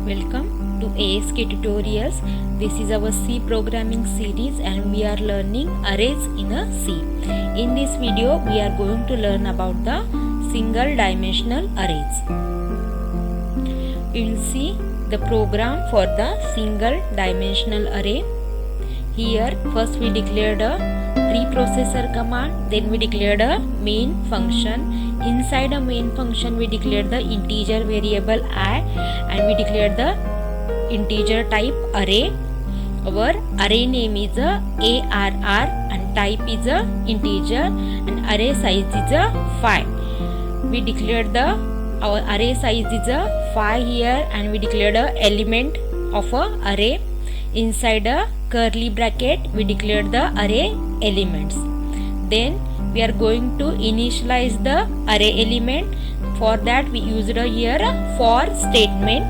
Welcome to ASK Tutorials. This is our C programming series and we are learning arrays in a C. In this video we are going to learn about the single dimensional arrays. We will see the program for the single dimensional array. Here first we declared a preprocessor command, then we declared a main function. Inside a main function we declared the integer variable I and we declared the integer type array. Our array name is a ARR and type is a integer and array size is a 5. We declared our array size is a 5 here and we declared a element of a array. Inside a curly bracket we declared the array elements. Then we are going to initialize the array element. For that we used here a for statement.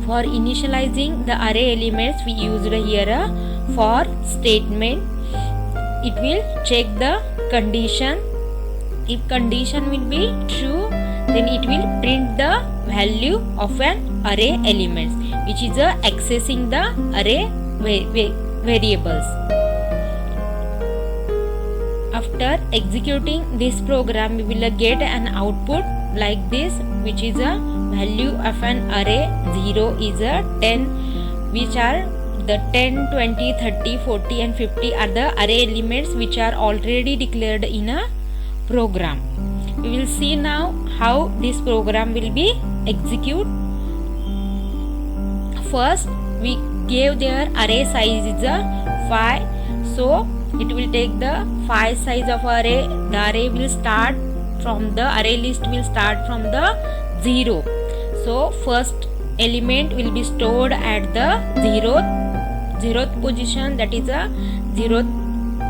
For initializing the array elements we used here a for statement. It will check the condition. If condition will be true, then it will print the value of an array elements, which is accessing the array variables. After executing this program, we will get an output like this, which is a value of an array. 0 is a 10, which are the 10, 20, 30, 40 and 50 are the array elements which are already declared in a program. We will see now how this program will be executed. First, we gave their array size is a 5. So it will take the 5 size of array. The array will start from the array list will start from the 0. So first element will be stored at the 0th position. That is a 0th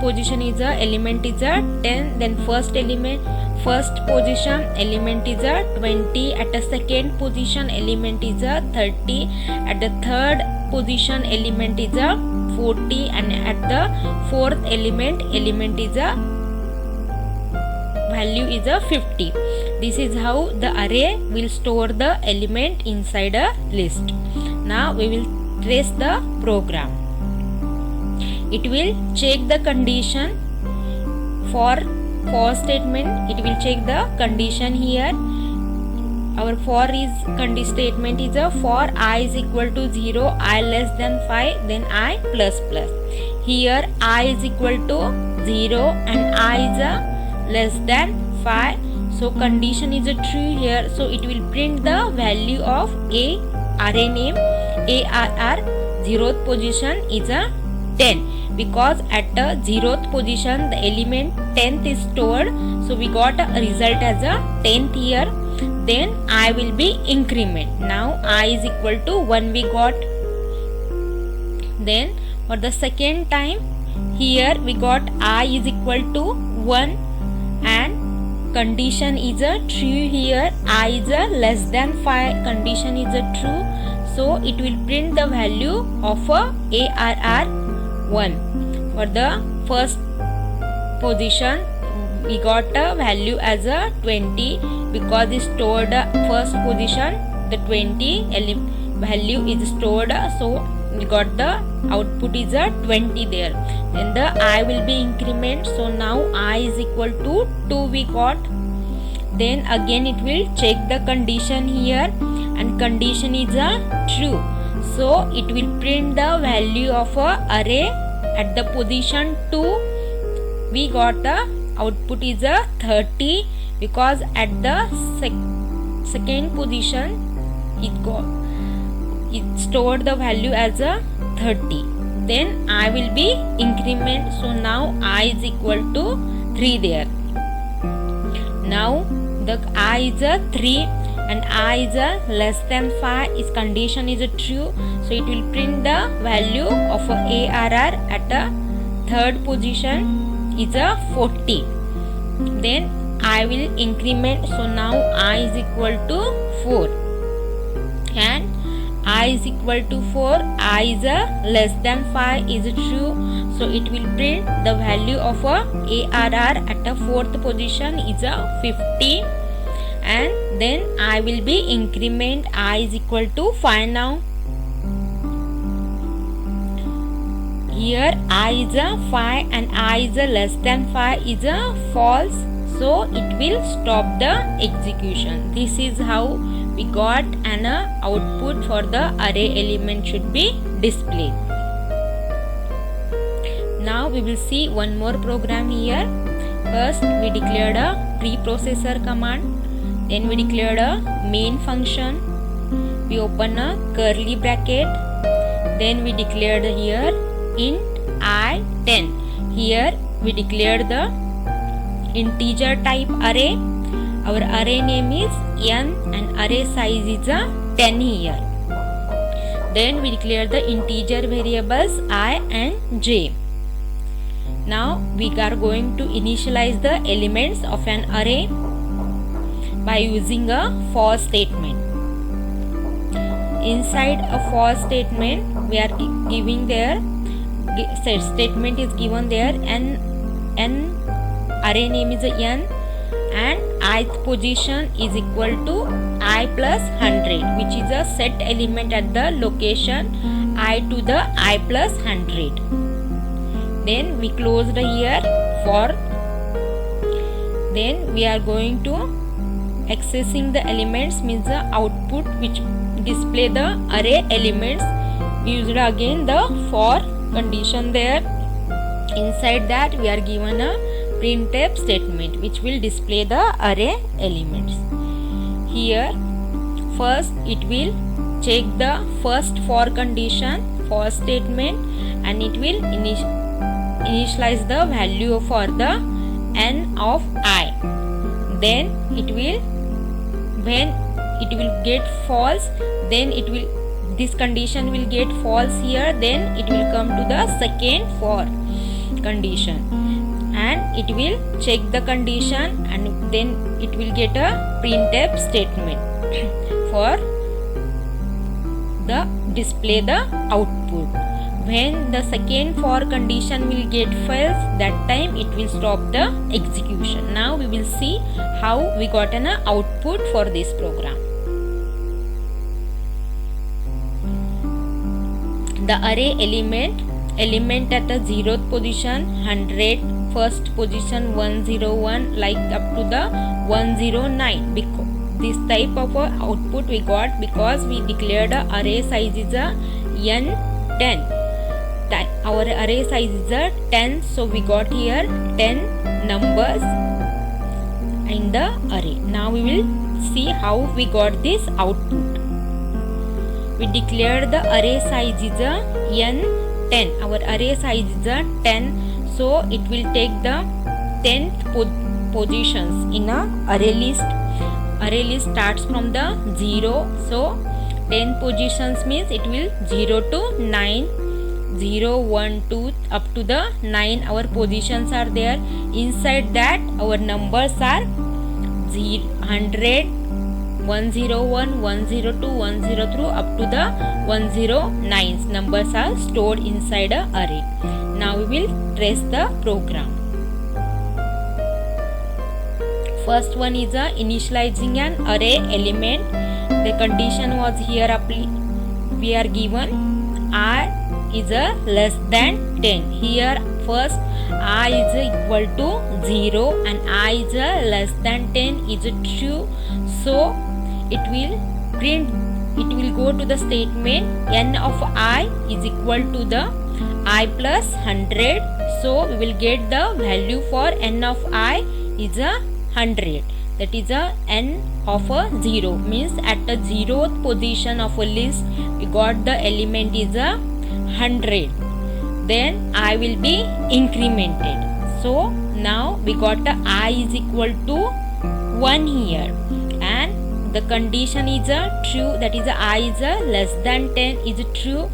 position is a element is a 10. Then first position element is a 20. At the second position element is a 30. At the third position element is a 40 and at the fourth element is a value is a 50. This is how the array will store the element inside a list. Now we will trace the program. It will check the condition. For statement it will check the condition here. Our for statement is a for I is equal to 0, I less than 5, then I plus plus. Here I is equal to 0 and I is a less than 5. So condition is a true here. So it will print the value of a array name ARR. 0th position is a 10 because at the 0th position the element 10th is stored. So we got a result as a 10th here. Then I will be increment. Now I is equal to 1 we got. Then for the second time here we got I is equal to 1 and condition is a true here. I is a less than 5. Condition is a true. So it will print the value of a ARR 1. For the first position we got a value as a 20 because it stored first position the 20 value is stored, so we got the output is a 20 there. Then the I will be increment. So now I is equal to 2 we got. Then again it will check the condition here and condition is a true. So it will print the value of a array at the position 2. We got the output is a 30 because at the second position it stored the value as a 30. Then I will be increment. So now I is equal to 3 there. Now the I is a 3 and I is a less than 5. Its condition is a true. So it will print the value of a ARR at the third position is a 40. Then I will increment. So now I is equal to 4 and I is equal to 4. I is a less than 5 is true. So it will print the value of a ARR at the fourth position is a 50 and then I will be increment I is equal to 5 now. Here I is a 5 and I is a less than 5 is a false, so it will stop the execution. This is how we got an output for the array element should be displayed. Now we will see one more program here. First we declared a preprocessor command, then we declared a main function, we open a curly bracket, then we declared here int I10. Here we declared the integer type array. Our array name is n and array size is a 10 here. Then we declare the integer variables I and j. Now we are going to initialize the elements of an array by using a for statement. Inside a for statement we are giving there statement is given there, and n array name is a n and ith position is equal to I plus 100, which is a set element at the location I to the I plus 100. Then we closed here for. Then we are going to accessing the elements means the output which display the array elements. We used again the for condition there. Inside that we are given a printf statement which will display the array elements. Here first it will check the first for condition for statement and it will initialize the value for the n of I. Then it will, when it will get false, then it will, this condition will get false here, then it will come to the second for condition and it will check the condition and then it will get a printf statement for the display the output. When the second for condition will get false, that time it will stop the execution. Now we will see how we got an output for this program. The array element at the 0th position 100, first position 101, like up to the 109. Because this type of output we got because we declared a array size is a n10. Our array size is a 10, so we got here 10 numbers in the array. Now we will see how we got this output. We declared the array size is a n10. Our array size is a 10, so it will take the 10th positions in a array list. Array list starts from the 0, so 10 positions means it will 0 to 9, 0, 1, 2 up to the 9 our positions are there. Inside that our numbers are 100, 101, 102, 103 up to the 109 numbers are stored inside a array. Now we will trace the program. First one is initializing an array element. The condition was here we are given I is less than 10. Here first I is equal to 0 and I is less than 10 is true, so it will print, it will go to the statement n of I is equal to the I plus 100, so we will get the value for n of I is 100, that is n of 0, means at the 0th position of a list we got the element is 100. Then I will be incremented. So now we got the I is equal to 1 here and the condition is true, that is I is less than 10 is true,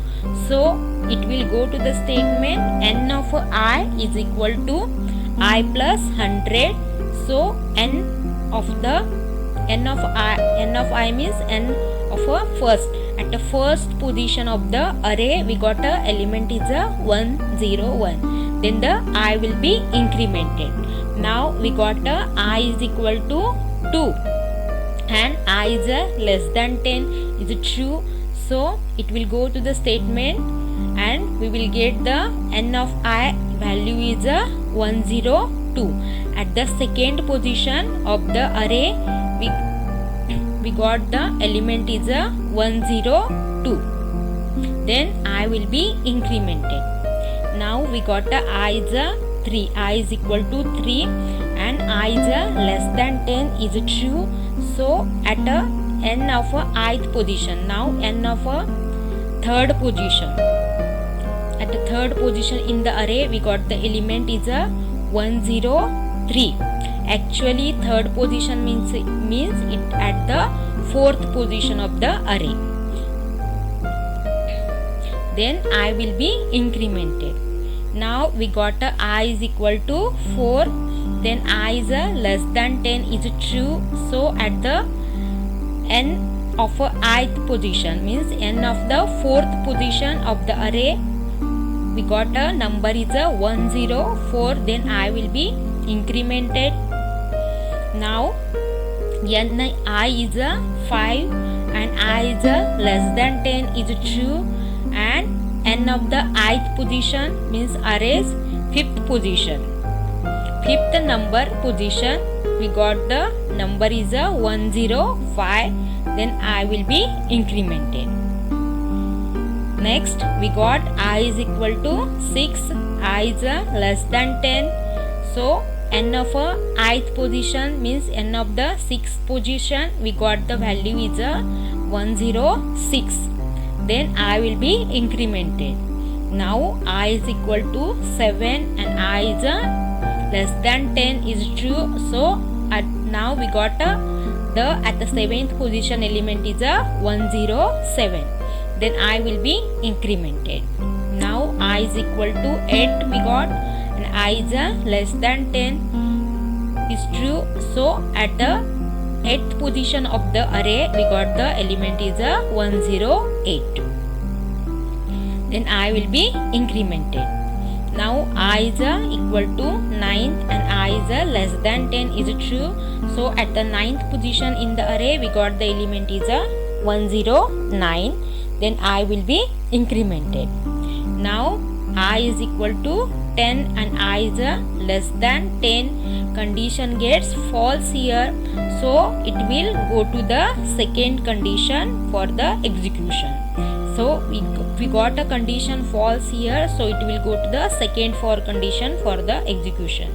so it will go to the statement n of I is equal to I plus 100. So n of I means n of first. At the first position of the array we got a element is 101. Then the I will be incremented. Now we got I is equal to 2. and I is less than 10 is true, so it will go to the statement and we will get the n of I value is 102. At the second position of the array we got the element is 102. Then I will be incremented. Now we got the I is 3, I is equal to 3 and I is less than 10 is true, so at a n of a ith position, now n of a third position, at the third position in the array we got the element is 103. Actually third position means it at the fourth position of the array. Then I will be incremented. Now we got a I is equal to 4, then I is less than 10 is true, so at the n of a ith position means n of the fourth position of the array we got a number is 104, then I will be incremented. Now n I is 5 and I is less than 10 is true, and n of the ith position means array's fifth position, fifth number position we got the number is 105, then I will be incremented. Next we got I is equal to 6, I is less than 10, so n of a ith position means n of the sixth position we got the value is 106, then I will be incremented. Now I is equal to 7 and I is less than 10 is true, so now we got at the seventh position element is 107, then I will be incremented. Now I is equal to 8 we got and I is less than 10 is true, so at the 8th position of the array we got the element is 108, then I will be incremented. Now I is equal to 9 and I is less than 10 is true, so at the 9th position in the array we got the element is 109, then I will be incremented. Now I is equal to 10 and I is less than 10, condition gets false here, so it will go to the second condition for the execution. So we got a condition false here, so it will go to the second for condition for the execution.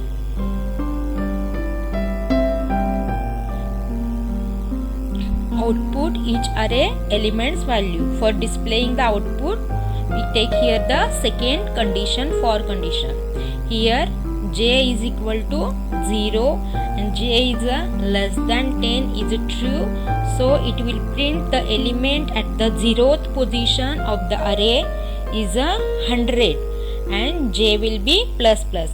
Output each array elements value. For displaying the output we take here the second condition for condition. Here j is equal to 0 and j is less than 10 is true, so it will print the element at the 0th position of the array is 100 and j will be plus plus.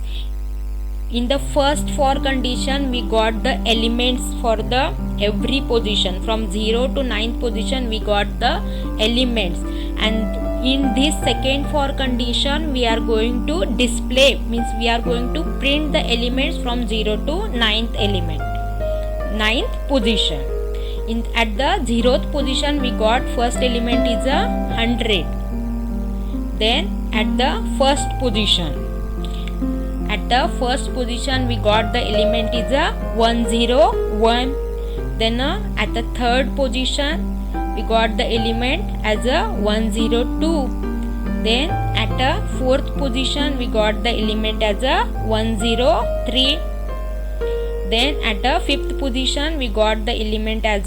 In the first for condition we got the elements for the every position from 0 to 9th position we got the elements, and in this second for condition we are going to display means we are going to print the elements from 0 to 9th element, 9th position. At the 0th position we got first element is 100, then at the first position we got the element is 101, then at the third position we got the element as 102, then at the fourth position we got the element as 103, then at the fifth position we got the element as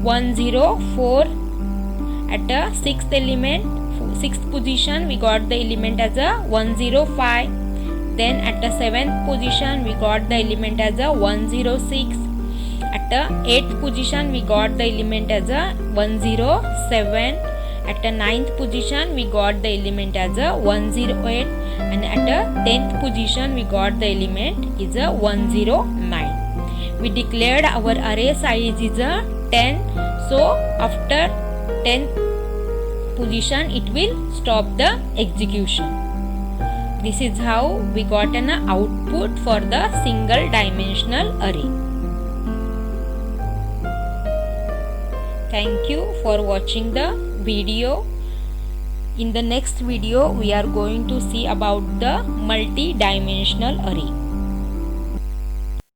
104, at the sixth position we got the element as 105, then at the seventh position we got the element as 106, at the 8th position we got the element as 107, at the 9th position we got the element as 108, and at the 10th position we got the element is 109. We declared our array size is 10, so after 10th position it will stop the execution. This is how we got an output for the single dimensional array. Thank you for watching the video. In the next video we are going to see about the multi-dimensional array.